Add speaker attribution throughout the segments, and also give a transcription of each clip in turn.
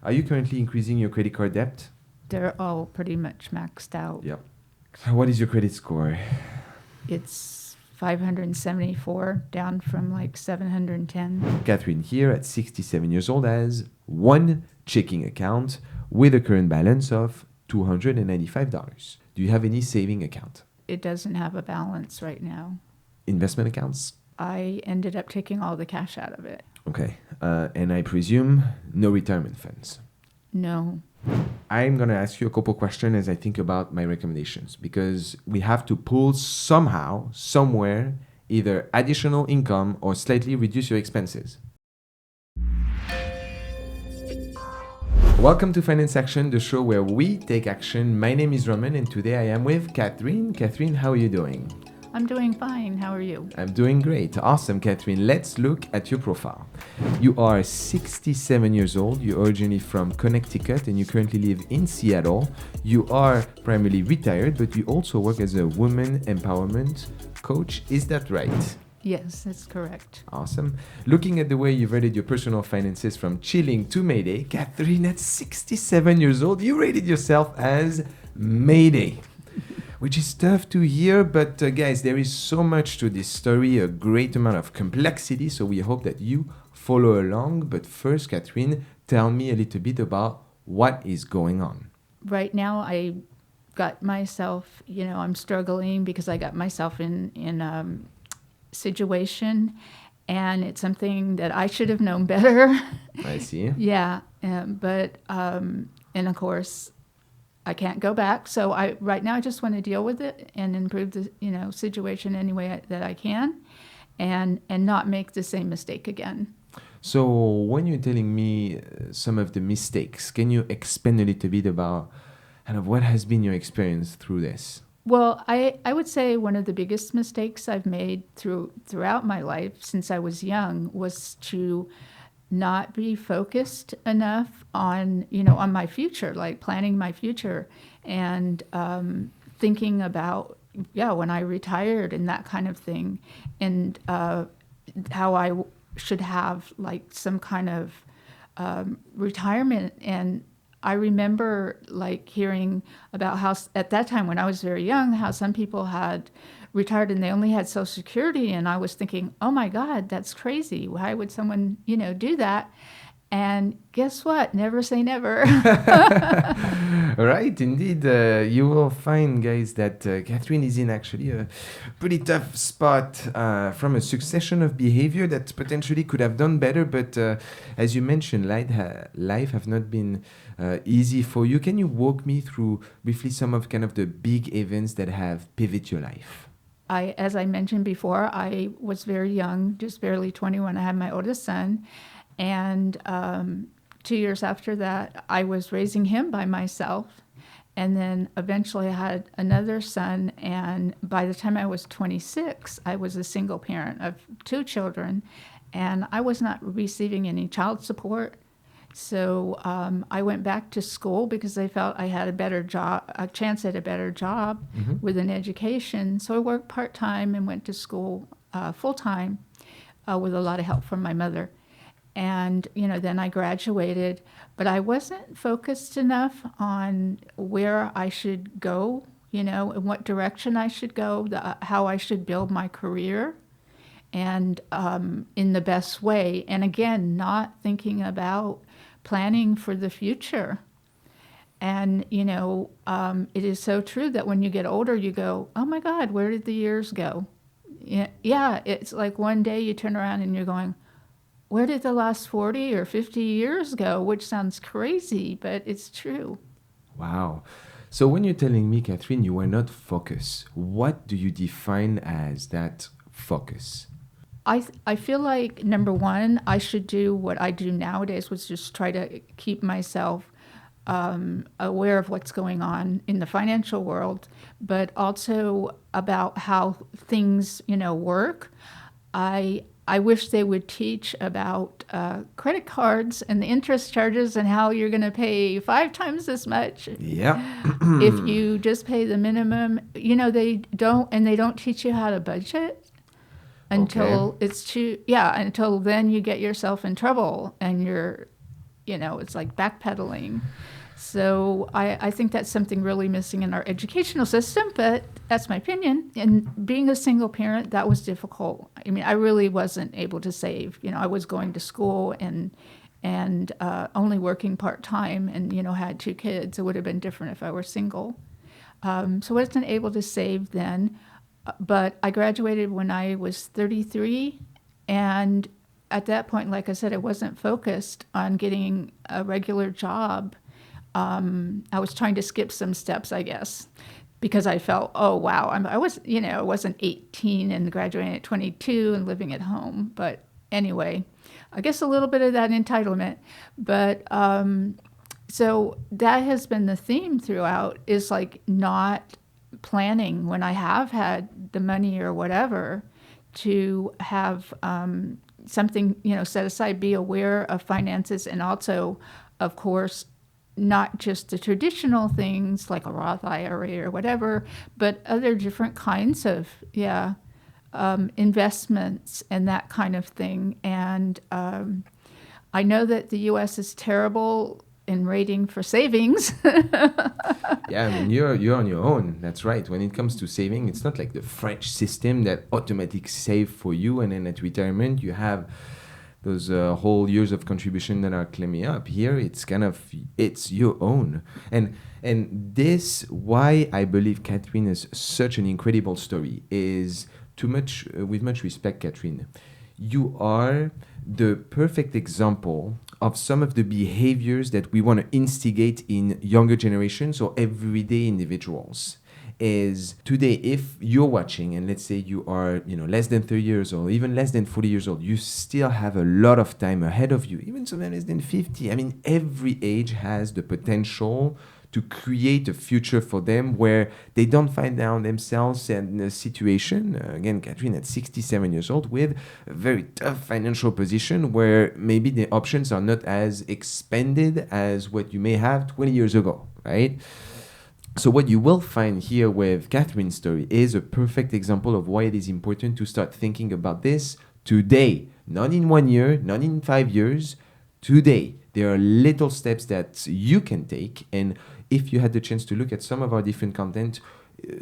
Speaker 1: Are you currently increasing your credit card debt?
Speaker 2: They're all pretty much maxed out.
Speaker 1: Yep. What is your credit score?
Speaker 2: It's 574, down from like 710.
Speaker 1: Catherine here at 67 years old has one checking account with a current balance of $295. Do you have any saving account?
Speaker 2: It doesn't have a balance right now.
Speaker 1: Investment accounts?
Speaker 2: I ended up taking all the cash out of it.
Speaker 1: Okay. And I presume no retirement funds.
Speaker 2: No.
Speaker 1: I'm going to ask you a couple questions as I think about my recommendations, because we have to pull somehow, somewhere, either additional income or slightly reduce your expenses. Welcome to Finance Action, the show where we take action. My name is Romain, and today I am with Catherine. Catherine, how are you doing?
Speaker 2: I'm doing fine. How are you?
Speaker 1: I'm doing great. Awesome, Catherine. Let's look at your profile. You are 67 years old. You're originally from Connecticut and you currently live in Seattle. You are primarily retired, but you also work as a women empowerment coach. Is that right?
Speaker 2: Yes, that's correct.
Speaker 1: Awesome. Looking at the way you've rated your personal finances from chilling to Mayday, Catherine, at 67 years old, you rated yourself as Mayday. Which is tough to hear, but guys, there is so much to this story, a great amount of complexity, so we hope that you follow along. But first, Catherine, tell me a little bit about what is going on.
Speaker 2: Right now, I got myself, I'm struggling because I got myself in a situation, and it's something that I should have known better.
Speaker 1: I see.
Speaker 2: Yeah, but and of course, I can't go back. So right now I just want to deal with it and improve the situation any way that I can, and not make the same mistake again.
Speaker 1: So when you're telling me some of the mistakes, can you expand a little bit about kind of what has been your experience through this?
Speaker 2: Well, I would say one of the biggest mistakes I've made throughout my life since I was young was to not be focused enough on my future, like planning my future and thinking about, when I retired and that kind of thing, and how I should have like some kind of retirement. And I remember like hearing about how at that time when I was very young, how some people had retired and they only had Social Security, and I was thinking, oh my God, that's crazy. Why would someone, do that? And guess what? Never say never.
Speaker 1: Right, indeed. You will find, guys, that Catherine is in actually a pretty tough spot from a succession of behavior that potentially could have done better. But as you mentioned, life have not been easy for you. Can you walk me through briefly some of kind of the big events that have pivoted your life?
Speaker 2: As I mentioned before, I was very young, just barely 20 when I had my oldest son. And 2 years after that, I was raising him by myself. And then eventually I had another son. And by the time I was 26, I was a single parent of 2 children. And I was not receiving any child support. So I went back to school because I felt I had a chance at a better job with an education. So I worked part-time and went to school full-time with a lot of help from my mother. And, then I graduated, but I wasn't focused enough on where I should go, in what direction I should go, how I should build my career, and in the best way. And again, not thinking about planning for the future. And, it is so true that when you get older, you go, oh my God, where did the years go? Yeah, it's like one day you turn around and you're going, where did the last 40 or 50 years go? Which sounds crazy, but it's true.
Speaker 1: Wow. So when you're telling me, Catherine, you were not focused, what do you define as that focus?
Speaker 2: I feel like, number one, I should do what I do nowadays, which is just try to keep myself aware of what's going on in the financial world, but also about how things, work. I wish they would teach about credit cards and the interest charges and how you're going to pay 5 times as much.
Speaker 1: Yeah.
Speaker 2: If you just pay the minimum, they don't teach you how to budget until until then you get yourself in trouble and you're it's like backpedaling. So I think that's something really missing in our educational system, but that's my opinion. And being a single parent, that was difficult. I mean, I really wasn't able to save. I was going to school and only working part-time and, had 2 kids. It would have been different if I were single. So I wasn't able to save then. But I graduated when I was 33, and at that point, like I said, I wasn't focused on getting a regular job. I was trying to skip some steps, I guess, because I felt, oh, wow, I wasn't 18 and graduating at 22 and living at home. But anyway, I guess a little bit of that entitlement. But so that has been the theme throughout, is like not planning when I have had the money or whatever to have something, set aside, be aware of finances, and also, of course, not just the traditional things like a Roth IRA or whatever, but other different kinds of, investments and that kind of thing. And I know that the U.S. is terrible in rating for savings.
Speaker 1: Yeah, I mean, you're on your own. That's right. When it comes to saving, it's not like the French system that automatically save for you, and then at retirement you have those whole years of contribution that are climbing up. Here, it's your own. And this, why I believe Catherine is such an incredible story, is with much respect, Catherine, you are the perfect example of some of the behaviors that we want to instigate in younger generations or everyday individuals. Is today, if you're watching and let's say you are less than 30 years old, even less than 40 years old, you still have a lot of time ahead of you, even sometimes less than 50. I mean, every age has the potential to create a future for them where they don't find themselves in a situation, again, Catherine at 67 years old, with a very tough financial position where maybe the options are not as expanded as what you may have 20 years ago, right? So what you will find here with Catherine's story is a perfect example of why it is important to start thinking about this today, not in 1 year, not in 5 years, today. There are little steps that you can take, and if you had the chance to look at some of our different content,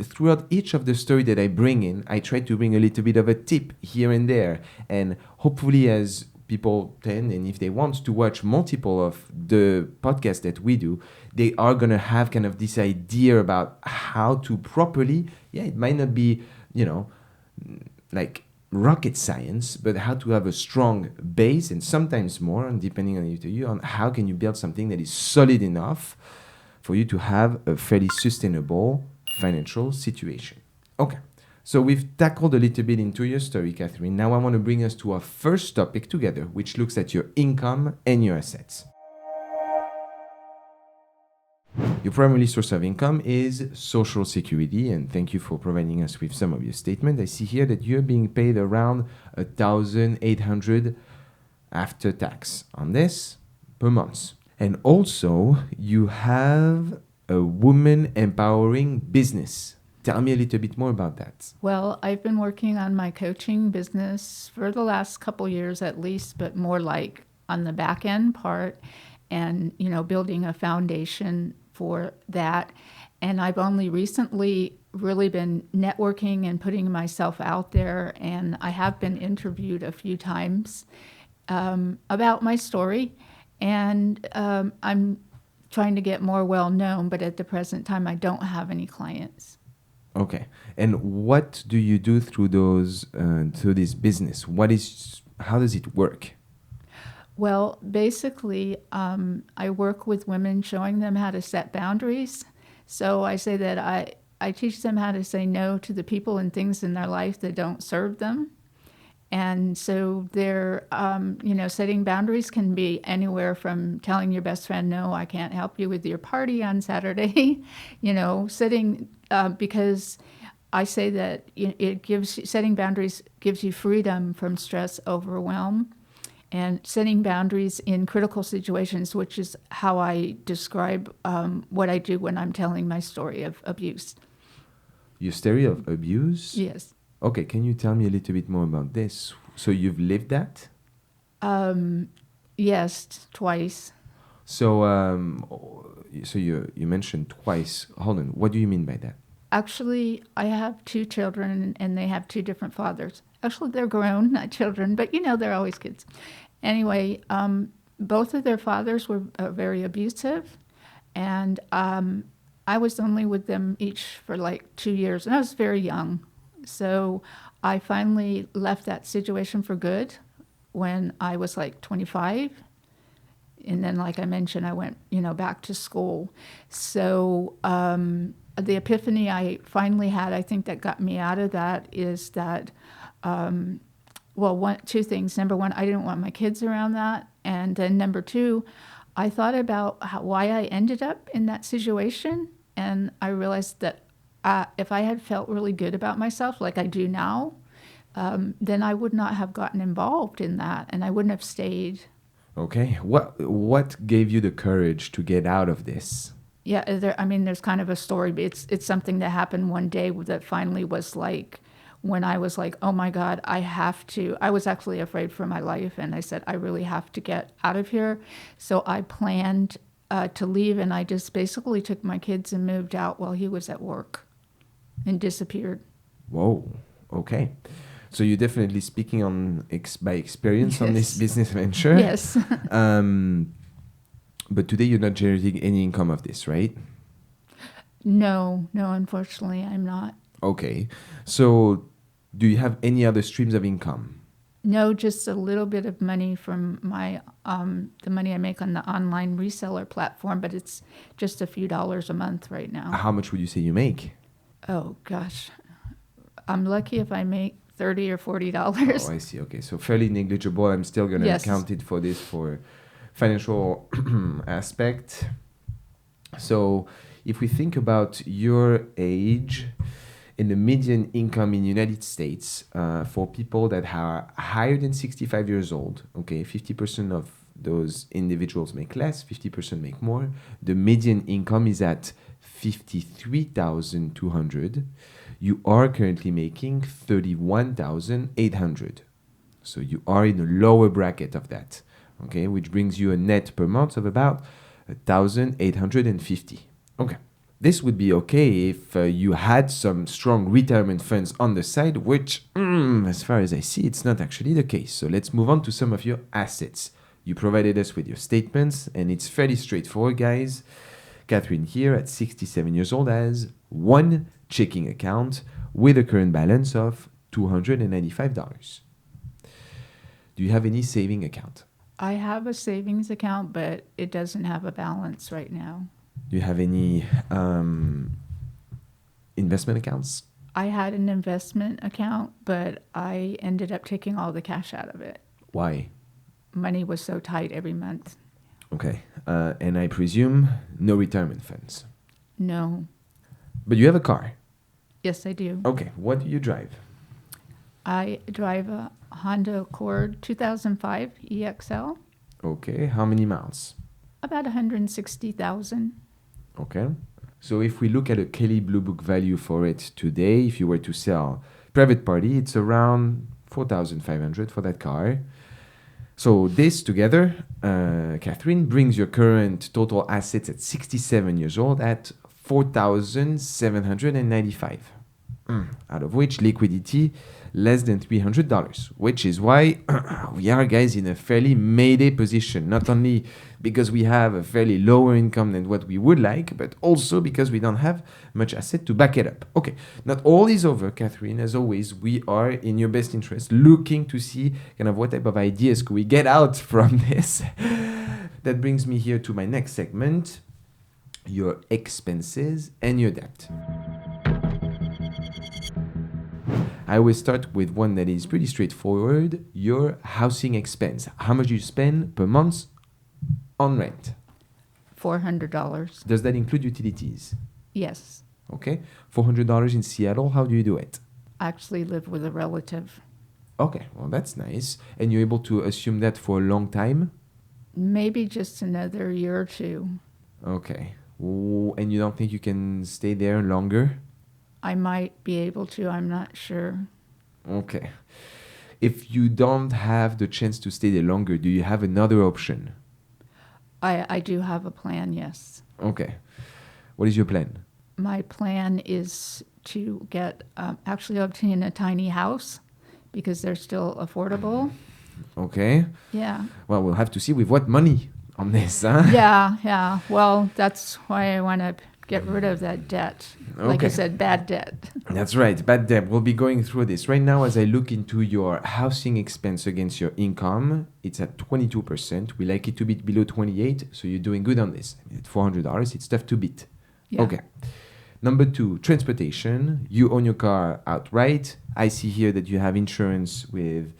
Speaker 1: throughout each of the story that I bring in, I try to bring a little bit of a tip here and there. And hopefully as people tend, and if they want to watch multiple of the podcasts that we do, they are going to have kind of this idea about how to properly, it might not be, like rocket science, but how to have a strong base, and sometimes more, and depending on you, on how can you build something that is solid enough for you to have a fairly sustainable financial situation. Okay, so we've tackled a little bit into your story, Catherine. Now I want to bring us to our first topic together, which looks at your income and your assets. Your primary source of income is Social Security, and thank you for providing us with some of your statement. I see here that you're being paid around $1,800 after tax on this per month. And also, you have a woman empowering business. Tell me a little bit more about that.
Speaker 2: Well, I've been working on my coaching business for the last couple years at least, but more like on the back end part and, building a foundation for that. And I've only recently really been networking and putting myself out there. And I have been interviewed a few times about my story. And I'm trying to get more well known, but at the present time, I don't have any clients.
Speaker 1: Okay. And what do you do through this business? How does it work?
Speaker 2: Well, basically, I work with women, showing them how to set boundaries. So I say that I teach them how to say no to the people and things in their life that don't serve them. And so they're, setting boundaries can be anywhere from telling your best friend, no, I can't help you with your party on Saturday, because I say that setting boundaries gives you freedom from stress, overwhelm, and setting boundaries in critical situations, which is how I describe what I do when I'm telling my story of abuse.
Speaker 1: Your story of abuse?
Speaker 2: Yes.
Speaker 1: Okay, can you tell me a little bit more about this? So you've lived that?
Speaker 2: Yes, twice.
Speaker 1: So, you mentioned twice. Hold on. What do you mean by that?
Speaker 2: Actually, I have two children and they have two different fathers. Actually, they're grown, not children, but they're always kids. Anyway, both of their fathers were very abusive, and I was only with them each for like 2 years, and I was very young. So I finally left that situation for good when I was like 25. And then, like I mentioned, I went, back to school. So the epiphany I finally had, I think that got me out of that is that, two things. Number one, I didn't want my kids around that. And then number two, I thought about why I ended up in that situation. And I realized that if I had felt really good about myself like I do now, then I would not have gotten involved in that and I wouldn't have stayed.
Speaker 1: Okay. What gave you the courage to get out of this?
Speaker 2: Yeah, there's kind of a story, but it's something that happened one day that finally was like when I was like, oh my God, I have to. I was actually afraid for my life, and I said, I really have to get out of here. So I planned to leave, and I just basically took my kids and moved out while he was at work and disappeared.
Speaker 1: Whoa. Okay. So you're definitely speaking by experience on this business venture.
Speaker 2: Yes.
Speaker 1: But today you're not generating any income of this, right?
Speaker 2: No, unfortunately, I'm not.
Speaker 1: Okay. So do you have any other streams of income?
Speaker 2: No, just a little bit of money from my the money I make on the online reseller platform, but it's just a few dollars a month right now.
Speaker 1: How much would you say you make?
Speaker 2: Oh gosh, I'm lucky if I make $30 or $40.
Speaker 1: Oh, I see. Okay, so fairly negligible. I'm still going to count it for this for financial aspect. So if we think about your age and the median income in the United States for people that are higher than 65 years old, okay, 50% of those individuals make less, 50% make more. The median income is at 53,200. You are currently making 31,800. So you are in a lower bracket of that, okay, which brings you a net per month of about 1,850. Okay. This would be okay if you had some strong retirement funds on the side, which, as far as I see, it's not actually the case. So let's move on to some of your assets. You provided us with your statements, and it's fairly straightforward, guys. Catherine here, at 67 years old, has one checking account with a current balance of $295. Do you have any saving account?
Speaker 2: I have a savings account, but it doesn't have a balance right now.
Speaker 1: Do you have any investment accounts?
Speaker 2: I had an investment account, but I ended up taking all the cash out of it.
Speaker 1: Why?
Speaker 2: Money was so tight every month.
Speaker 1: Okay. And I presume no retirement funds?
Speaker 2: No.
Speaker 1: But you have a car?
Speaker 2: Yes, I do.
Speaker 1: Okay. What do you drive?
Speaker 2: I drive a Honda Accord 2005 EXL.
Speaker 1: Okay. How many miles?
Speaker 2: About 160,000.
Speaker 1: Okay. So if we look at a Kelley Blue Book value for it today, if you were to sell private party, it's around 4,500 for that car. So this together, Catherine, brings your current total assets at 67 years old at 4,795, out of which liquidity less than $300, which is why we are, guys, in a fairly Mayday position, not only because we have a fairly lower income than what we would like, but also because we don't have much asset to back it up. Okay, not all is over, Catherine. As always, we are in your best interest, looking to see kind of what type of ideas could we get out from this. That brings me here to my next segment, your expenses and your debt. I will start with one that is pretty straightforward, your housing expense. How much do you spend per month on rent?
Speaker 2: $400.
Speaker 1: Does that include utilities?
Speaker 2: Yes.
Speaker 1: Okay. $400 in Seattle, how do you do it?
Speaker 2: I actually live with a relative.
Speaker 1: Okay, well, that's nice. And you're able to assume that for a long time?
Speaker 2: Maybe just another year or two.
Speaker 1: Okay. Ooh, and you don't think you can stay there longer?
Speaker 2: I might be able to, I'm not sure.
Speaker 1: Okay. If you don't have the chance to stay there longer, do you have another option?
Speaker 2: I do have a plan, yes.
Speaker 1: Okay. What is your plan?
Speaker 2: My plan is to get, actually obtain a tiny house because they're still affordable.
Speaker 1: Okay.
Speaker 2: Yeah.
Speaker 1: Well, we'll have to see with what money on this, huh?
Speaker 2: Yeah. Well, that's why I want to get rid of that debt. Like you
Speaker 1: Okay.
Speaker 2: said, bad debt.
Speaker 1: That's right, bad debt. We'll be going through this. Right now, as I look into your housing expense against your income, it's at 22%. We like it to be below 28, so you're doing good on this. At $400, it's tough to beat.
Speaker 2: Yeah.
Speaker 1: Okay. Number 2, transportation. You own your car outright. I see here that you have insurance with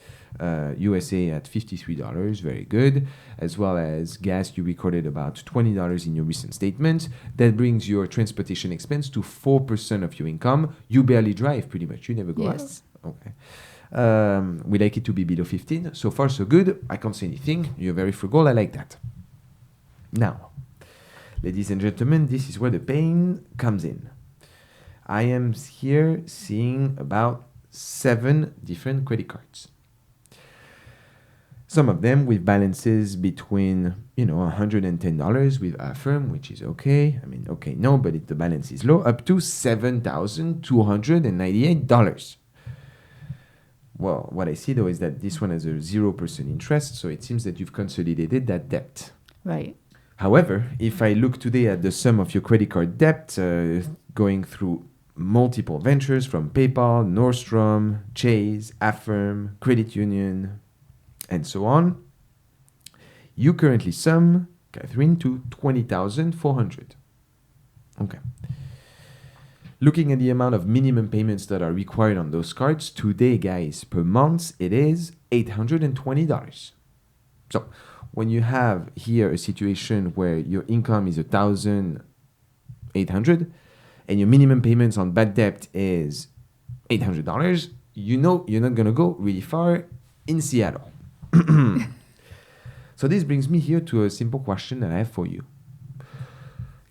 Speaker 1: USA at $53, very good, as well as gas. You recorded about $20 in your recent statement. That brings your transportation expense to 4% of your income. You barely drive, pretty much. You never go
Speaker 2: Yes.
Speaker 1: out. Okay. We like it to be below 15. So far, so good. I can't say anything. You're very frugal. I like that. Now, ladies and gentlemen, this is where the pain comes in. I am here seeing about 7 different credit cards. Some of them with balances between, $110 with Affirm, which is okay. I mean, okay, no, but the balance is low, up to $7,298. Well, what I see though is that this one has a 0% interest, so it seems that you've consolidated that debt.
Speaker 2: Right.
Speaker 1: However, if I look today at the sum of your credit card debt, going through multiple ventures from PayPal, Nordstrom, Chase, Affirm, Credit Union, and so on, you currently sum, Catherine, to $20,400. Okay. Looking at the amount of minimum payments that are required on those cards, today, guys, per month, it is $820. So, when you have here a situation where your income is $1,800 and your minimum payments on bad debt is $800, you know you're not going to go really far in Seattle. So this brings me here to a simple question that I have for you.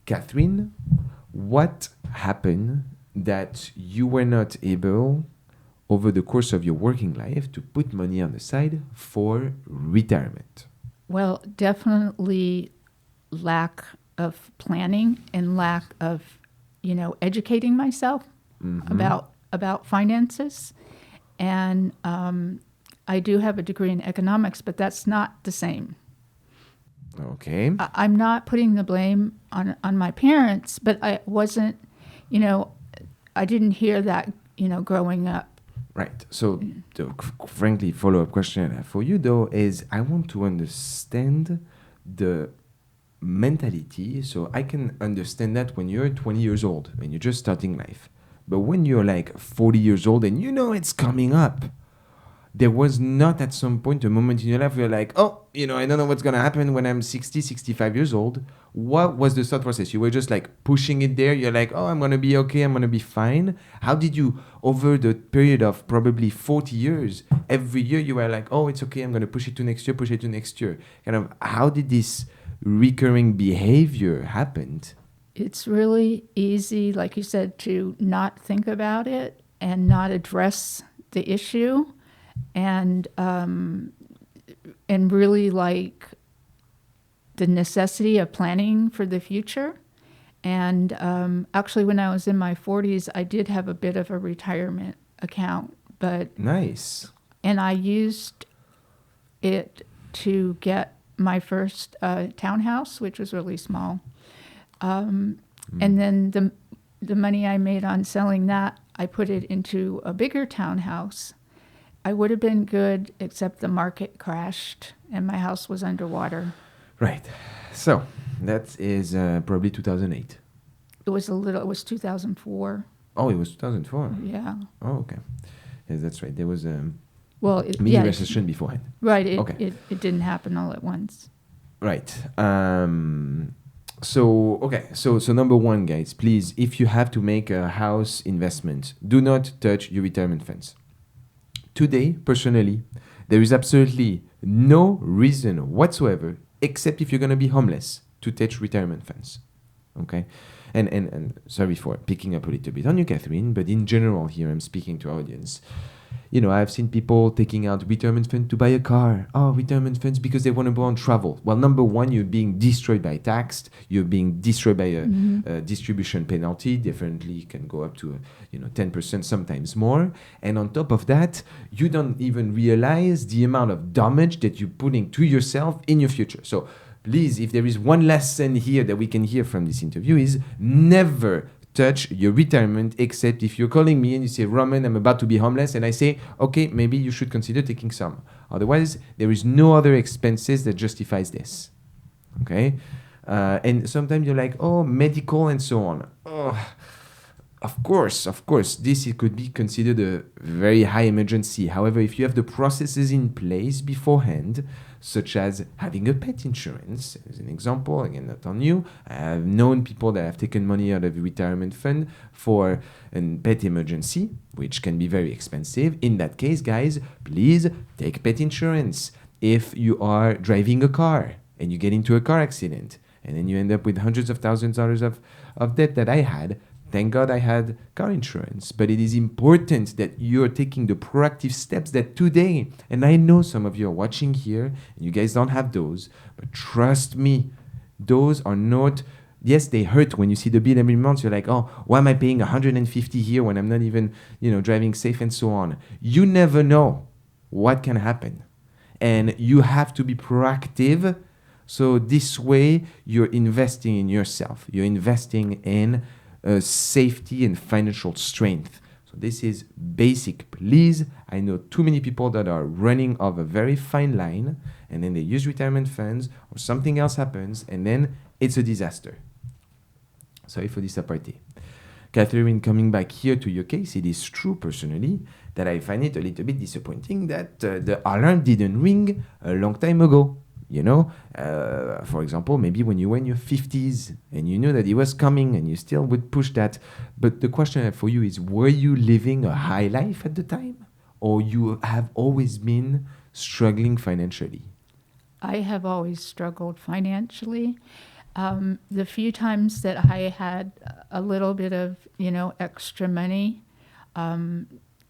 Speaker 1: Catherine, what happened that you were not able, over the course of your working life, to put money on the side for retirement?
Speaker 2: Well, definitely lack of planning and lack of, educating myself about finances. And I do have a degree in economics, but that's not the same.
Speaker 1: Okay.
Speaker 2: I'm not putting the blame on my parents, but I wasn't, I didn't hear that, growing up.
Speaker 1: Right. So, the frankly, follow-up question I have for you, though, is I want to understand the mentality. So I can understand that when you're 20 years old, when you're just starting life. But when you're like 40 years old and it's coming up, there was not at some point a moment in your life where you're like, I don't know what's going to happen when I'm 60, 65 years old. What was the thought process? You were just like pushing it there. You're like, I'm going to be okay. I'm going to be fine. How did you, over the period of probably 40 years, every year you were like, it's okay. I'm going to push it to next year, push it to next year. Kind of, how did this recurring behavior happen?
Speaker 2: It's really easy, like you said, to not think about it and not address the issue. And really like the necessity of planning for the future. And actually, when I was in my 40s, I did have a bit of a retirement account, but
Speaker 1: nice.
Speaker 2: And I used it to get my first townhouse, which was really small. And then the money I made on selling that, I put it into a bigger townhouse. I would have been good, except the market crashed and my house was underwater.
Speaker 1: Right. So that is probably 2008.
Speaker 2: It was 2004.
Speaker 1: Oh, it was 2004.
Speaker 2: Yeah.
Speaker 1: Oh, okay. Yes, that's right. There was a
Speaker 2: mini
Speaker 1: recession beforehand.
Speaker 2: Right.
Speaker 1: Okay.
Speaker 2: It didn't happen all at once.
Speaker 1: Right. So number one, guys, please, if you have to make a house investment, do not touch your retirement funds. Today, personally, there is absolutely no reason whatsoever, except if you're going to be homeless, to touch retirement funds. Okay? And sorry for picking up a little bit on you, Catherine, but in general here, I'm speaking to our audience. I've seen people taking out retirement fund to buy a car. Oh, retirement funds because they want to go on travel. Well, number one, you're being destroyed by tax. You're being destroyed by a distribution penalty. Definitely can go up to 10%, sometimes more. And on top of that, you don't even realize the amount of damage that you're putting to yourself in your future. So please, if there is one lesson here that we can hear from this interview, is never touch your retirement, except if you're calling me and you say, Romain, I'm about to be homeless, and I say, okay, maybe you should consider taking some. Otherwise, there is no other expenses that justifies this. Okay? And sometimes you're like, oh, medical and so on. Oh, of course, this could be considered a very high emergency. However, if you have the processes in place beforehand, such as having a pet insurance, as an example, again, not on you. I have known people that have taken money out of a retirement fund for a pet emergency, which can be very expensive. In that case, guys, please take pet insurance. If you are driving a car and you get into a car accident, and then you end up with hundreds of thousands of dollars of debt that I had, thank God I had car insurance. But it is important that you're taking the proactive steps that today, and I know some of you are watching here, and you guys don't have those, but trust me, those are not, yes, they hurt when you see the bill every month. You're like, oh, why am I paying 150 here when I'm not even, driving safe and so on. You never know what can happen. And you have to be proactive. So this way, you're investing in yourself. You're investing in safety and financial strength. So this is basic. Please, I know too many people that are running off a very fine line, and then they use retirement funds or something else happens, and then it's a disaster. Sorry for this aparté. Catherine, coming back here to your case, it is true personally that I find it a little bit disappointing that the alarm didn't ring a long time ago. For example, maybe when you were in your 50s and you knew that it was coming and you still would push that. But the question I have for you is, were you living a high life at the time? Or you have always been struggling financially?
Speaker 2: I have always struggled financially. The few times that I had a little bit of, extra money,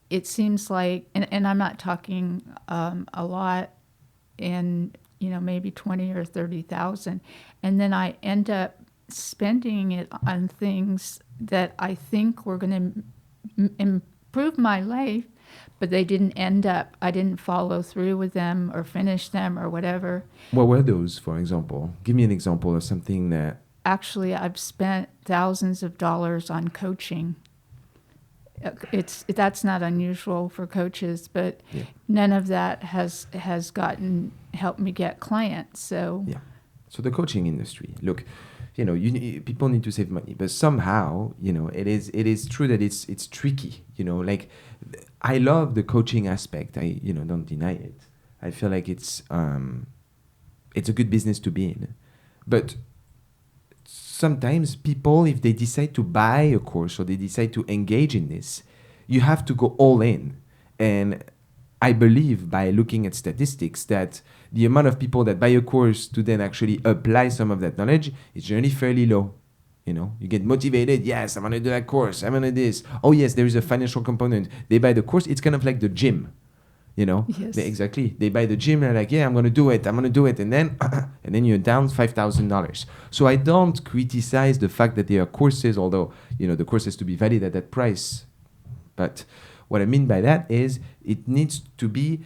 Speaker 2: it seems like, and I'm not talking a lot in maybe 20 or 30,000. And then I end up spending it on things that I think were going to improve my life, but they didn't end up, I didn't follow through with them or finish them or whatever.
Speaker 1: What were those, for example? Give me an example of something that...
Speaker 2: Actually, I've spent thousands of dollars on coaching. That's not unusual for coaches, but none of that has helped me get clients. So
Speaker 1: the coaching industry. Look, people need to save money, but somehow, it is true that it's tricky. Like, I love the coaching aspect. I don't deny it. I feel like it's a good business to be in, but sometimes people, if they decide to buy a course or they decide to engage in this, you have to go all in. And I believe, by looking at statistics, that the amount of people that buy a course to then actually apply some of that knowledge is generally fairly low. You get motivated. Yes, I'm going to do that course. I'm going to do this. Oh, yes, there is a financial component. They buy the course. It's kind of like the gym.
Speaker 2: Yes.
Speaker 1: Exactly. They buy the gym and they're like, yeah, I'm going to do it. And then you're down $5,000. So I don't criticize the fact that there are courses, although, the course has to be valid at that price. But what I mean by that is it needs to be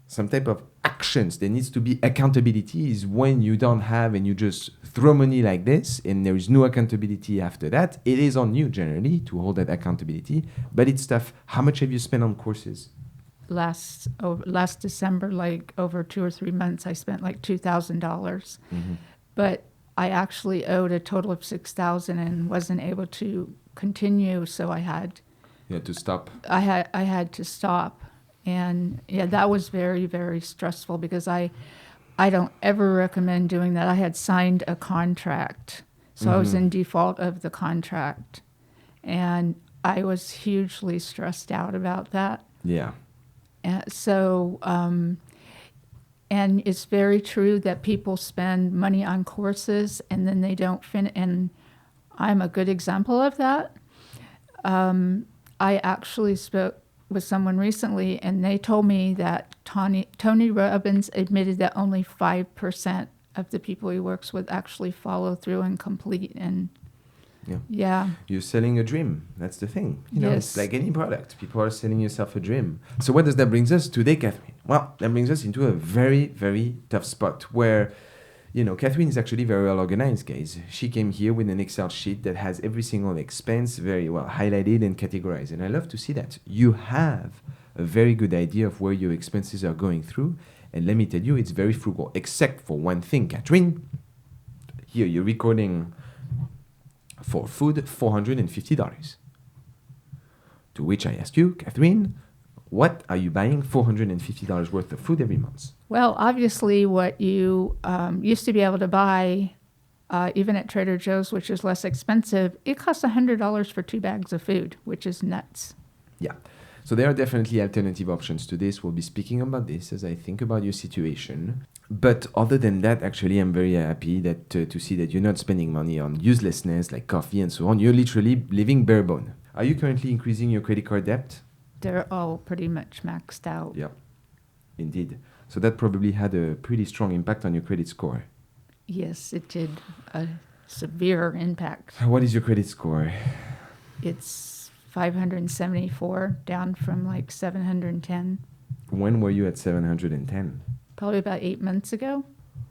Speaker 1: some type of actions. There needs to be accountability. Is when you don't have and you just throw money like this and there is no accountability after that. It is on you generally to hold that accountability. But it's tough. How much have you spent on courses?
Speaker 2: Last December, like over 2 or 3 months, I spent like $2,000. Mm-hmm. But I actually owed a total of $6,000 and wasn't able to continue, so I had
Speaker 1: to stop.
Speaker 2: I had to stop, and that was very, very stressful because I don't ever recommend doing that. I had signed a contract, so I was in default of the contract, and I was hugely stressed out about that.
Speaker 1: Yeah.
Speaker 2: So, and it's very true that people spend money on courses and then they don't finish. And I'm a good example of that. I actually with someone recently, and they told me that Tony Robbins admitted that only 5% of the people he works with actually follow through and complete. And yeah.
Speaker 1: You're selling a dream. That's the thing. You know,
Speaker 2: Yes.
Speaker 1: it's like any product. People are selling yourself a dream. So what does that bring us today, Catherine? Well, that brings us into a very, very tough spot where, you know, Catherine is actually very well organized, guys. She came here with an Excel sheet that has every single expense very well highlighted and categorized. And I love to see that. You have a very good idea of where your expenses are going through. And let me tell you, it's very frugal, except for one thing, Catherine. Here, you're recording for food, $450. To which I asked you, Catherine, what are you buying $450 worth of food every month?
Speaker 2: Well, obviously, what you used to be able to buy, even at Trader Joe's, which is less expensive, it costs $100 for 2 bags of food, which is nuts.
Speaker 1: Yeah. So there are definitely alternative options to this. We'll be speaking about this as I think about your situation. But other than that, actually, I'm very happy that to see that you're not spending money on uselessness like coffee and so on. You're literally living bare bone. Are you currently increasing your credit card debt?
Speaker 2: They're all pretty much maxed out.
Speaker 1: Yeah, indeed. So that probably had a pretty strong impact on your credit score.
Speaker 2: Yes, it did. A severe impact.
Speaker 1: What is your credit score?
Speaker 2: It's 574, down from like 710.
Speaker 1: When were you at 710?
Speaker 2: Probably about 8 months ago.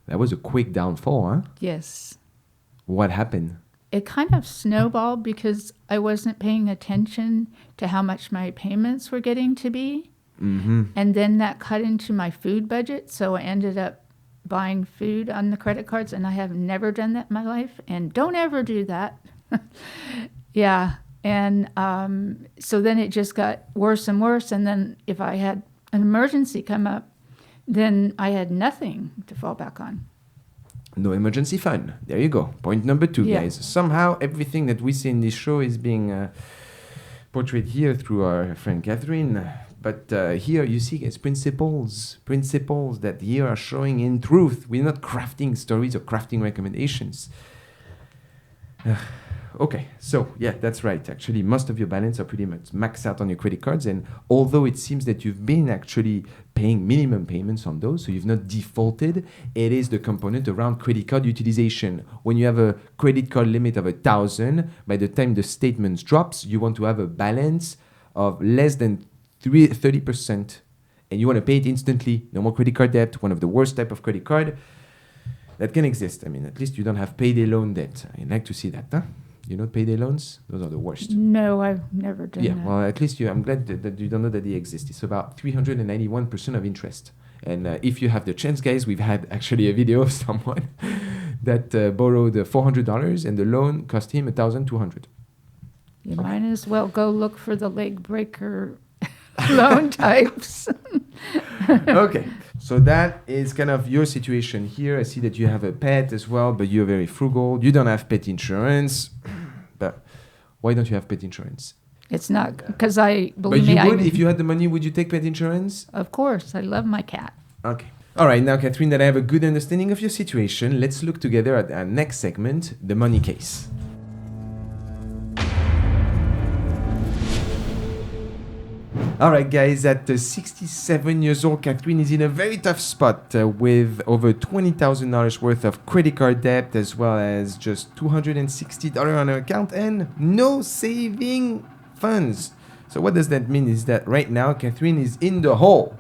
Speaker 1: That was a quick downfall, huh?
Speaker 2: Yes.
Speaker 1: What happened?
Speaker 2: It kind of snowballed because I wasn't paying attention to how much my payments were getting to be.
Speaker 1: Mm-hmm.
Speaker 2: And then that cut into my food budget. So I ended up buying food on the credit cards, and I have never done that in my life. And don't ever do that. Yeah. And so then it just got worse and worse. And then if I had an emergency come up, then I had nothing to fall back on.
Speaker 1: No emergency fund. There you go. Point number 2,
Speaker 2: Yeah.
Speaker 1: guys. Somehow everything that we see in this show is being portrayed here through our friend Catherine. But here you see, guys, principles that here are showing in truth. We're not crafting stories or crafting recommendations. Okay, so yeah, that's right. Actually, most of your balance are pretty much maxed out on your credit cards. And although it seems that you've been actually paying minimum payments on those, so you've not defaulted, it is the component around credit card utilization. When you have a credit card limit of 1,000, by the time the statement drops, you want to have a balance of less than 30%. And you want to pay it instantly. No more credit card debt, one of the worst type of credit card that can exist. I mean, at least you don't have payday loan debt. I'd like to see that, huh? You know payday loans? Those are the worst.
Speaker 2: No, I've never done that.
Speaker 1: Yeah, well, at least I'm glad that you don't know that they exist. It's about 391% of interest. And if you have the chance, guys, we've had actually a video of someone that borrowed $400 and the loan cost him $1,200.
Speaker 2: You might as well go look for the leg breaker loan types.
Speaker 1: Okay, so that is kind of your situation here. I see that you have a pet as well, but you're very frugal. You don't have pet insurance. But why don't you have pet insurance?
Speaker 2: It's not because I
Speaker 1: But
Speaker 2: believe
Speaker 1: you
Speaker 2: me.
Speaker 1: would, if you had the money, would you take pet insurance?
Speaker 2: Of course, I love my cat.
Speaker 1: Okay. All right, now, Catherine, that I have a good understanding of your situation, let's look together at our next segment, the money case. All right, guys, at 67 years old, Catherine is in a very tough spot with over $20,000 worth of credit card debt, as well as just $260 on her account and no saving funds. So what does that mean is that right now, Catherine is in the hole.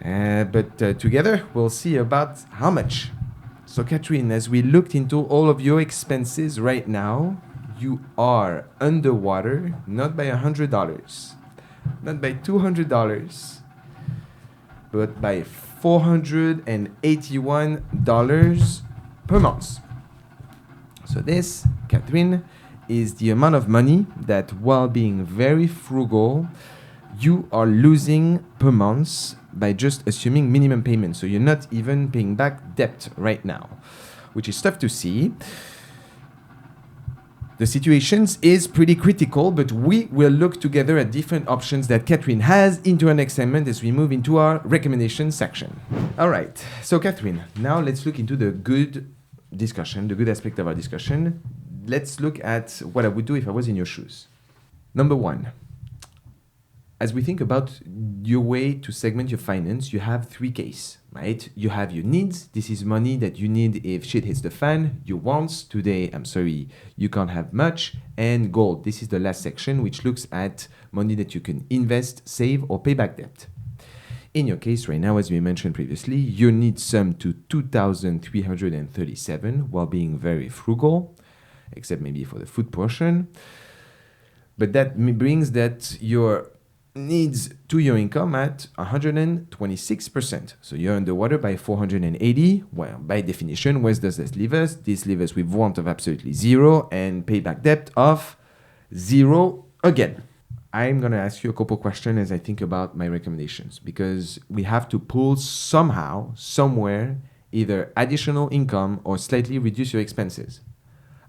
Speaker 1: But together, we'll see about how much. So, Catherine, as we looked into all of your expenses right now, you are underwater, not by $100, not by $200, but by $481 per month. So this, Catherine, is the amount of money that, while being very frugal, you are losing per month by just assuming minimum payments. So you're not even paying back debt right now, which is tough to see. The situation is pretty critical, but we will look together at different options that Catherine has into our next segment as we move into our recommendation section. All right, so Catherine, now let's look into the good discussion, the good aspect of our discussion. Let's look at what I would do if I was in your shoes. Number 1, as we think about your way to segment your finance, you have three cases, right? You have your needs. This is money that you need if shit hits the fan. Your wants. Today, I'm sorry, you can't have much. And goal. This is the last section, which looks at money that you can invest, save, or pay back debt. In your case right now, as we mentioned previously, your needs sum to $2,337 while being very frugal, except maybe for the food portion. But that brings that your needs to your income at 126%. So you're underwater by 480. Well, by definition, where does this leave us? This leaves us with want of absolutely zero and payback debt of zero again. I'm going to ask you a couple questions as I think about my recommendations, because we have to pull somehow, somewhere, either additional income or slightly reduce your expenses.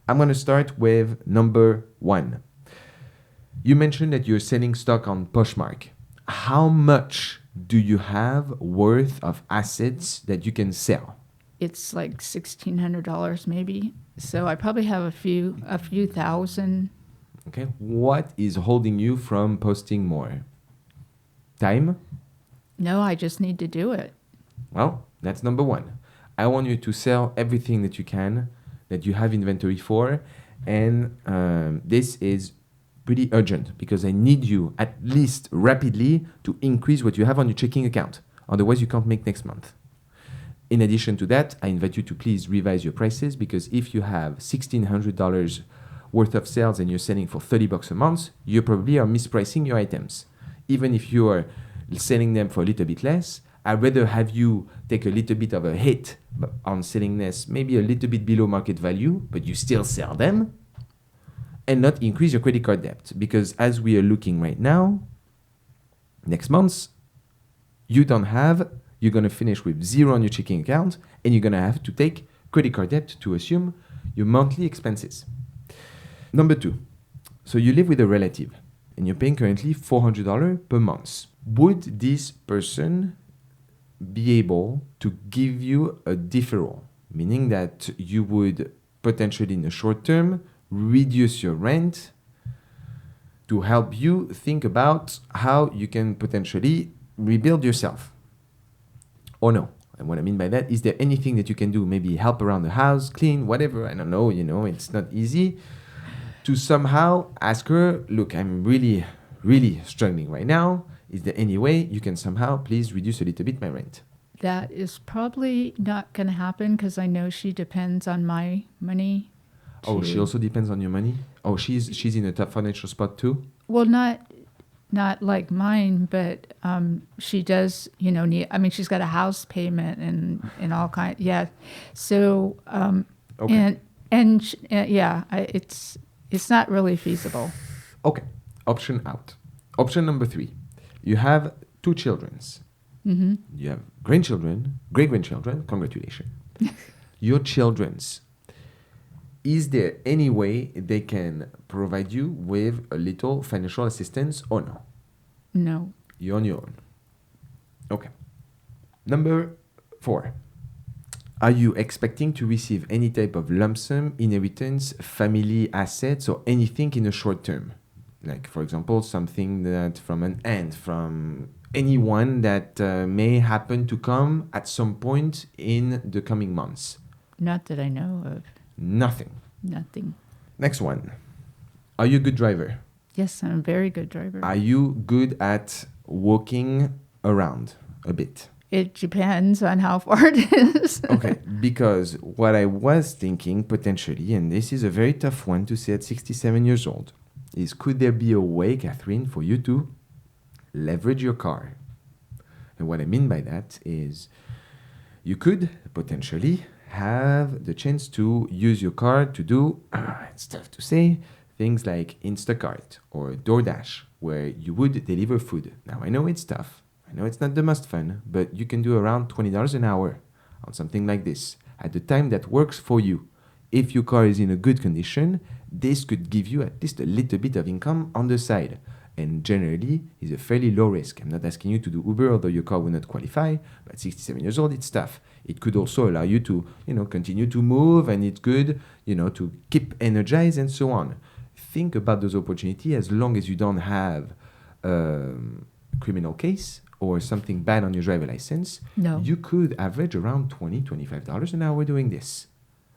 Speaker 1: I'm going to start with number 1. You mentioned that you're selling stock on Poshmark. How much do you have worth of assets that you can sell?
Speaker 2: It's like $1,600 maybe. So I probably have a few thousand.
Speaker 1: Okay. What is holding you from posting more? Time?
Speaker 2: No, I just need to do it.
Speaker 1: Well, that's number 1. I want you to sell everything that you can, that you have inventory for. And this is pretty urgent because I need you at least rapidly to increase what you have on your checking account. Otherwise, you can't make next month. In addition to that, I invite you to please revise your prices, because if you have $1,600 worth of sales and you're selling for $30 a month, you probably are mispricing your items. Even if you are selling them for a little bit less, I'd rather have you take a little bit of a hit on selling this, maybe a little bit below market value, but you still sell them, and not increase your credit card debt. Because as we are looking right now, next month, you're going to finish with zero on your checking account, and you're going to have to take credit card debt to assume your monthly expenses. Number 2, so you live with a relative and you're paying currently $400 per month. Would this person be able to give you a deferral, meaning that you would potentially in the short term reduce your rent to help you think about how you can potentially rebuild yourself? Or no? And what I mean by that, is there anything that you can do? Maybe help around the house, clean, whatever. I don't know, it's not easy. To somehow ask her, look, I'm really, really struggling right now. Is there any way you can somehow please reduce a little bit my rent?
Speaker 2: That is probably not going to happen because I know she depends on my money.
Speaker 1: Oh, she also depends on your money? Oh, she's in a tough financial spot too?
Speaker 2: Well, not like mine, but she does, need, she's got a house payment and all kinds. Yeah. So,
Speaker 1: okay.
Speaker 2: It's not really feasible.
Speaker 1: Okay. Option out. Option number 3. You have 2 children.
Speaker 2: Mm-hmm.
Speaker 1: You have grandchildren, great-grandchildren. Congratulations. Your children's. Is there any way they can provide you with a little financial assistance or no?
Speaker 2: No.
Speaker 1: You're on your own. Okay. Number 4. Are you expecting to receive any type of lump sum, inheritance, family assets, or anything in the short term? Like, for example, something that from an aunt, from anyone that may happen to come at some point in the coming months?
Speaker 2: Not that I know of.
Speaker 1: Nothing. Next one. Are you a good driver?
Speaker 2: Yes, I'm a very good driver.
Speaker 1: Are you good at walking around a bit?
Speaker 2: It depends on how far it is.
Speaker 1: Okay, because what I was thinking potentially, and this is a very tough one to say at 67 years old, is could there be a way, Catherine, for you to leverage your car? And what I mean by that is you could potentially have the chance to use your car to do, it's tough to say, things like Instacart or DoorDash, where you would deliver food. Now, I know it's tough. I know it's not the most fun, but you can do around $20 an hour on something like this at the time that works for you. If your car is in a good condition, this could give you at least a little bit of income on the side. And generally, is a fairly low risk. I'm not asking you to do Uber, although your car will not qualify. But at 67 years old, it's tough. It could also allow you to, continue to move, and it's good, to keep energized and so on. Think about those opportunities as long as you don't have criminal case or something bad on your driver license,
Speaker 2: No.
Speaker 1: you could average around $20, $25 an hour doing this.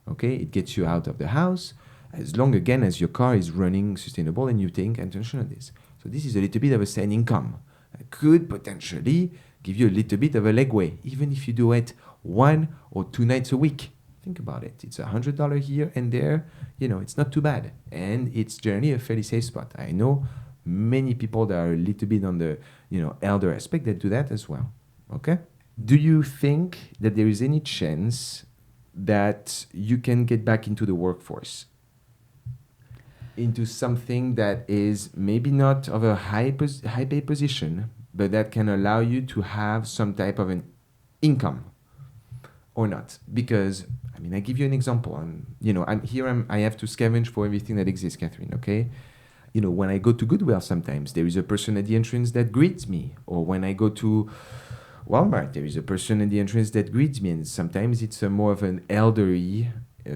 Speaker 1: Okay, it gets you out of the house as long again as your car is running sustainable and you take attention on this. So this is a little bit of a side income. It could potentially give you a little bit of a legway, even if you do it 1 or 2 nights a week. Think about it. It's $100 here and there. It's not too bad. And it's generally a fairly safe spot. I know many people that are a little bit on the, elder aspect that do that as well. Okay? Do you think that there is any chance that you can get back into the workforce? Into something that is maybe not of a high pay position, but that can allow you to have some type of an income or not? Because, I give you an example. I have to scavenge for everything that exists, Catherine, okay? When I go to Goodwill sometimes, there is a person at the entrance that greets me. Or when I go to Walmart, there is a person at the entrance that greets me. And sometimes it's a more of an elderly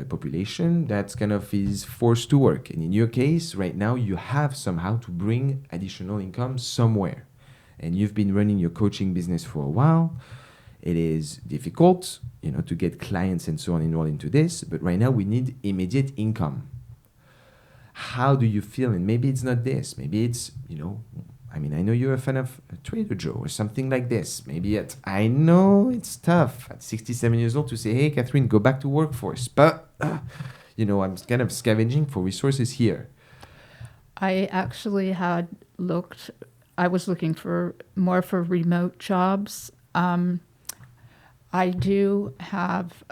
Speaker 1: population that's kind of is forced to work. And in your case, right now, you have somehow to bring additional income somewhere. And you've been running your coaching business for a while. It is difficult, to get clients and so on enrolled into this. But right now, we need immediate income. How do you feel? And maybe it's not this. Maybe it's, I know you're a fan of Trader Joe or something like this. Maybe I know it's tough at 67 years old to say, hey, Catherine, go back to workforce. But, I'm kind of scavenging for resources here.
Speaker 2: I actually I was looking for remote jobs. I do have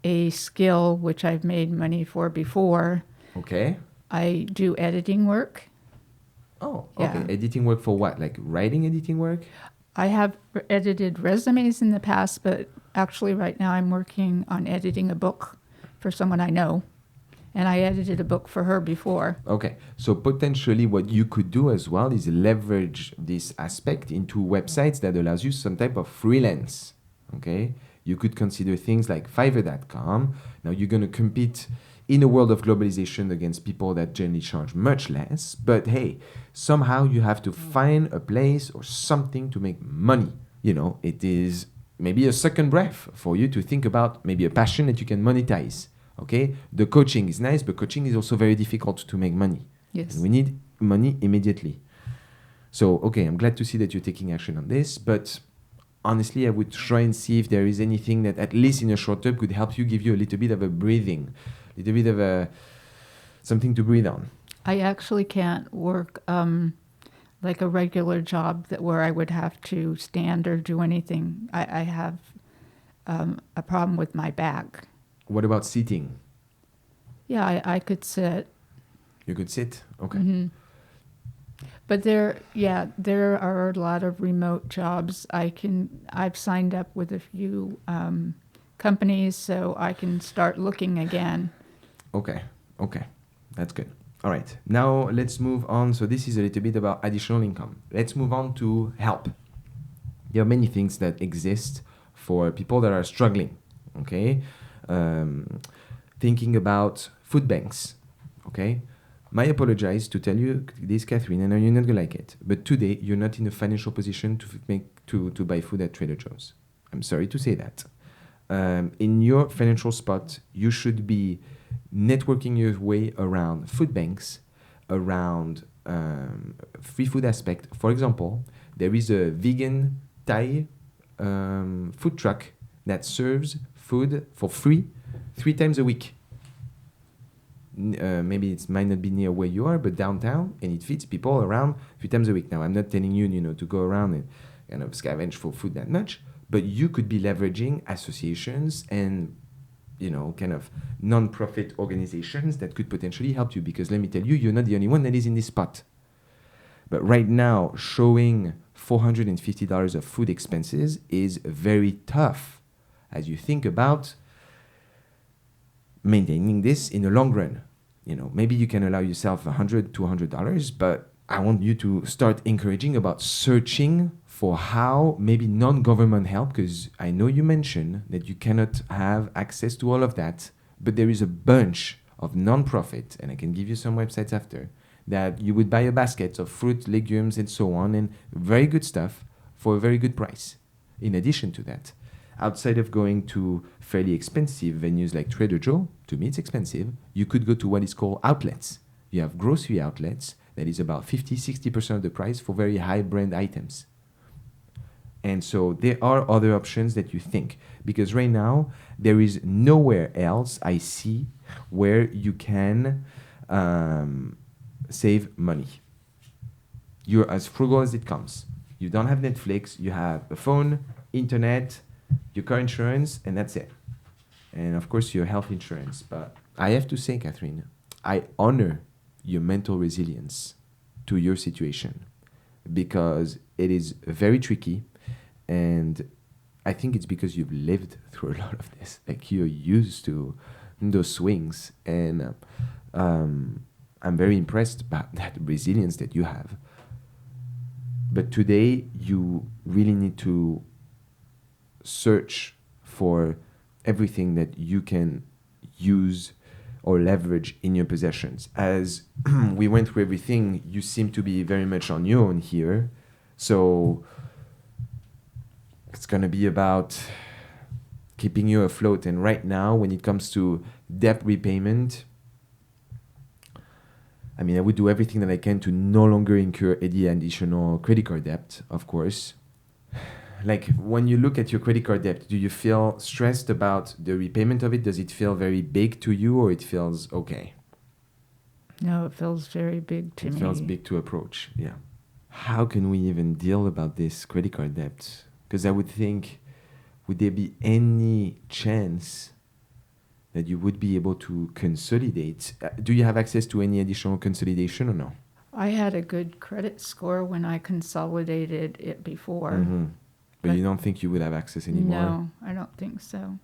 Speaker 2: a skill which I've made money for before.
Speaker 1: Okay.
Speaker 2: I do editing work.
Speaker 1: Oh, okay. Yeah. Editing work for what? Like writing editing work?
Speaker 2: I have edited resumes in the past, but actually right now I'm working on editing a book for someone I know. And I edited a book for her before.
Speaker 1: Okay. So potentially what you could do as well is leverage this aspect into websites that allows you some type of freelance. Okay. You could consider things like Fiverr.com. Now you're going to compete in a world of globalization against people that generally charge much less. But hey, somehow you have to find a place or something to make money. It is maybe a second breath for you to think about maybe a passion that you can monetize. Okay, the coaching is nice, but coaching is also very difficult to make money.
Speaker 2: Yes.
Speaker 1: And we need money immediately. So, okay, I'm glad to see that you're taking action on this, but honestly, I would try and see if there is anything that at least in a short term could help you, give you a little bit of a breathing, a little bit of something to breathe on.
Speaker 2: I actually can't work like a regular job where I would have to stand or do anything. I have a problem with my back.
Speaker 1: What about sitting?
Speaker 2: Yeah, I could sit.
Speaker 1: You could sit? Okay.
Speaker 2: Mm-hmm. But there are a lot of remote jobs. I've signed up with a few companies, so I can start looking again.
Speaker 1: Okay. That's good. All right. Now let's move on. So this is a little bit about additional income. Let's move on to help. There are many things that exist for people that are struggling. Okay. Thinking about food banks, okay? I apologize to tell you this, Catherine, and I know you're not going to like it, but today you're not in a financial position to buy food at Trader Joe's. I'm sorry to say that. In your financial spot, you should be networking your way around food banks, around free food aspect. For example, there is a vegan Thai food truck that serves food for free 3 times a week. Maybe it might not be near where you are, but downtown, and it feeds people around 3 times a week. Now, I'm not telling you, to go around and kind of scavenge for food that much, but you could be leveraging associations and, kind of non-profit organizations that could potentially help you. Because let me tell you, you're not the only one that is in this spot. But right now, showing $450 of food expenses is very tough as you think about maintaining this in the long run. Maybe you can allow yourself $100, $200, but I want you to start encouraging about searching for how maybe non-government help, because I know you mentioned that you cannot have access to all of that, but there is a bunch of non-profit, and I can give you some websites after, that you would buy a basket of fruit, legumes, and so on, and very good stuff for a very good price. In addition to that, outside of going to fairly expensive venues like Trader Joe, to me it's expensive, you could go to what is called outlets. You have grocery outlets that is about 50-60% of the price for very high brand items. And so there are other options that you think, because right now there is nowhere else I see where you can save money. You're as frugal as it comes. You don't have Netflix, you have a phone, internet, your car insurance, and that's it. And of course your health insurance. But I have to say, Catherine, I honor your mental resilience to your situation, because it is very tricky. And I think it's because you've lived through a lot of this. Like, you're used to those swings. And I'm very impressed by that resilience that you have. But today, you really need to search for everything that you can use or leverage in your possessions. As we went through everything, you seem to be very much on your own here. So it's going to be about keeping you afloat. And right now, when it comes to debt repayment, I mean, I would do everything that I can to no longer incur any additional credit card debt, of course. Like, when you look at your credit card debt, do you feel stressed about the repayment of it? Does it feel very big to you, or it feels okay?
Speaker 2: No, it feels very big to me.
Speaker 1: It feels big to approach, yeah. How can we even deal about this credit card debt? Because I would think, would there be any chance that you would be able to consolidate? Do you have access to any additional consolidation or no?
Speaker 2: I had a good credit score when I consolidated it before.
Speaker 1: Mm-hmm. But you don't think you would have access anymore?
Speaker 2: No, I don't think so.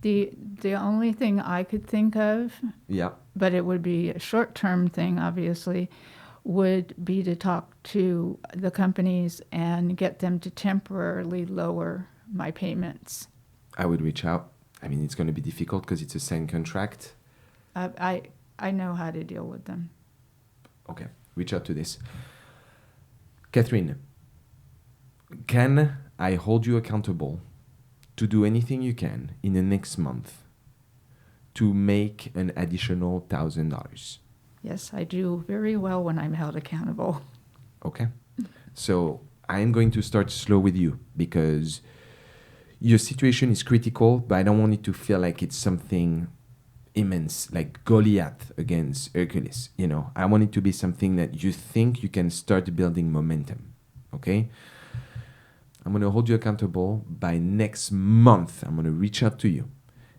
Speaker 2: The only thing I could think of,
Speaker 1: yeah,
Speaker 2: but it would be a short-term thing, obviously, would be to talk to the companies and get them to temporarily lower my payments.
Speaker 1: I would reach out. I mean, it's going to be difficult because it's a signed contract.
Speaker 2: I know how to deal with them.
Speaker 1: Okay, reach out to this. Catherine, can I hold you accountable to do anything you can in the next month to make an additional $1,000?
Speaker 2: Yes, I do very well when I'm held accountable.
Speaker 1: Okay. So I'm going to start slow with you, because your situation is critical, but I don't want it to feel like it's something immense, like Goliath against Hercules. You know, I want it to be something that you think you can start building momentum. Okay? I'm going to hold you accountable. By next month, I'm going to reach out to you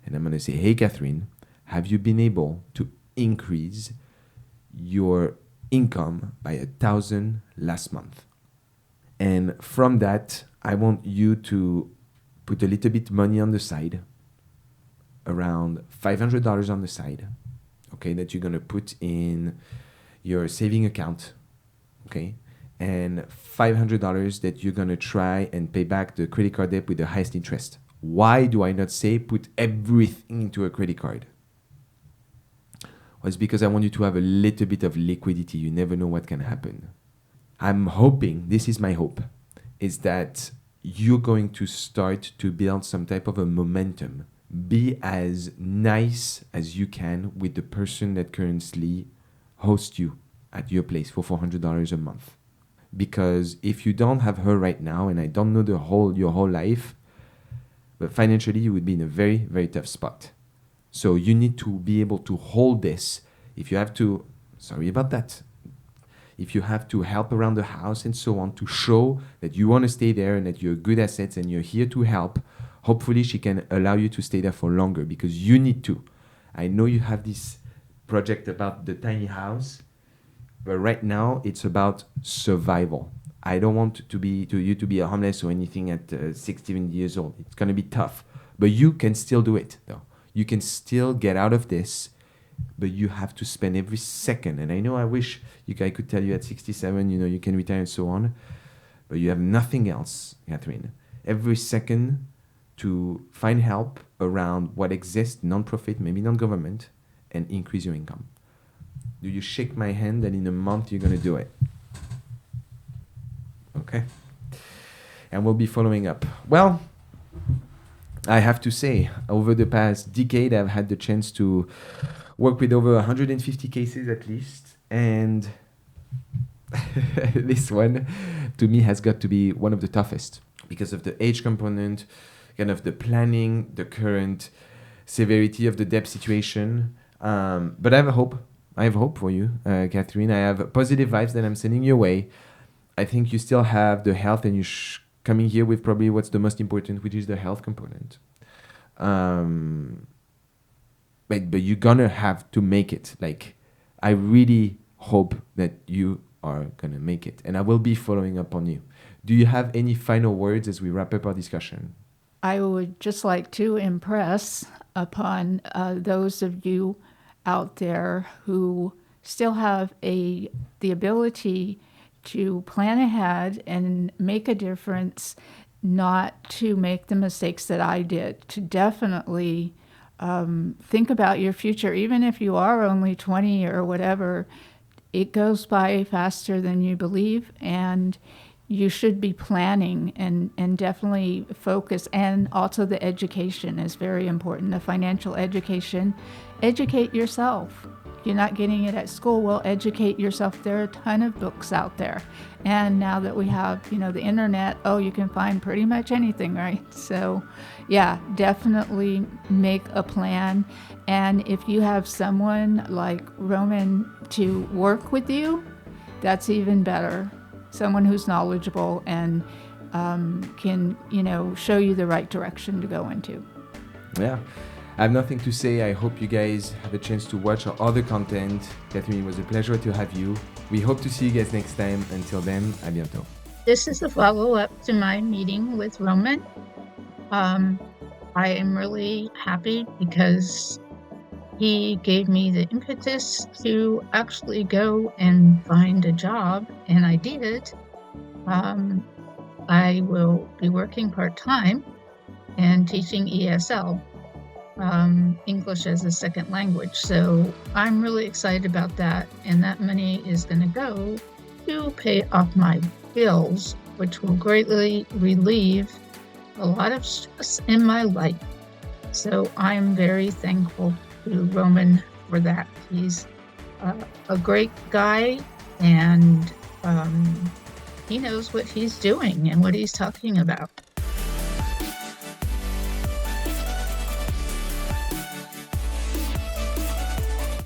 Speaker 1: and I'm going to say, hey, Catherine, have you been able to increase your income by 1,000 last month? And from that, I want you to put a little bit money on the side, around $500 on the side, okay, that you're going to put in your saving account, okay, and $500 that you're going to try and pay back the credit card debt with the highest interest. Why do I not say put everything into a credit card? Well, it's because I want you to have a little bit of liquidity. You never know what can happen. I'm hoping, this is my hope, is that you're going to start to build some type of a momentum. Be as nice as you can with the person that currently hosts you at your place for $400 a month. Because if you don't have her right now, and I don't know your whole life, but financially you would be in a very, very tough spot. So you need to be able to hold this. If you have to, sorry about that, if you have to help around the house and so on to show that you want to stay there and that you're good assets and you're here to help, hopefully she can allow you to stay there for longer, because you need to. I know you have this project about the tiny house, but right now it's about survival. I don't want you to be a homeless or anything at 16 years old. It's going to be tough, but you can still do it though. You can still get out of this, but you have to spend every second. And I know I wish I could tell you at 67, you can retire and so on, but you have nothing else, Catherine. Every second to find help around what exists, non-profit, maybe non-government, and increase your income. Do you shake my hand and in a month you're going to do it? Okay. And we'll be following up. Well, I have to say, over the past decade, I've had the chance to work with over 150 cases at least. And this one, to me, has got to be one of the toughest because of the age component, kind of the planning, the current severity of the debt situation. But I have a hope. I have hope for you, Catherine. I have positive vibes that I'm sending your way. I think you still have the health, and you're coming here with probably what's the most important, which is the health component. But you're gonna have to make it. Like, I really hope that you are gonna make it, and I will be following up on you. Do you have any final words as we wrap up our discussion?
Speaker 2: I would just like to impress upon those of you out there who still have the ability to plan ahead and make a difference, not to make the mistakes that I did, to definitely think about your future. Even if you are only 20 or whatever, it goes by faster than you believe, and you should be planning and definitely focus. And also the education is very important, the financial education. Educate yourself. You're not getting it at school, well, educate yourself. There are a ton of books out there. And now that we have, the internet, you can find pretty much anything, right? So yeah, definitely make a plan. And if you have someone like Romain to work with you, that's even better. Someone who's knowledgeable and can, show you the right direction to go into.
Speaker 1: Yeah. I have nothing to say. I hope you guys have a chance to watch our other content. Catherine, it was a pleasure to have you. We hope to see you guys next time. Until then, à bientôt.
Speaker 2: This is a follow-up to my meeting with Romain. I am really happy because he gave me the impetus to actually go and find a job, and I did. I will be working part-time and teaching ESL, English as a second language. So I'm really excited about that, and that money is going to go to pay off my bills, which will greatly relieve a lot of stress in my life. So I'm very thankful to Romain for that. He's a great guy, and he knows what he's doing and what he's talking about.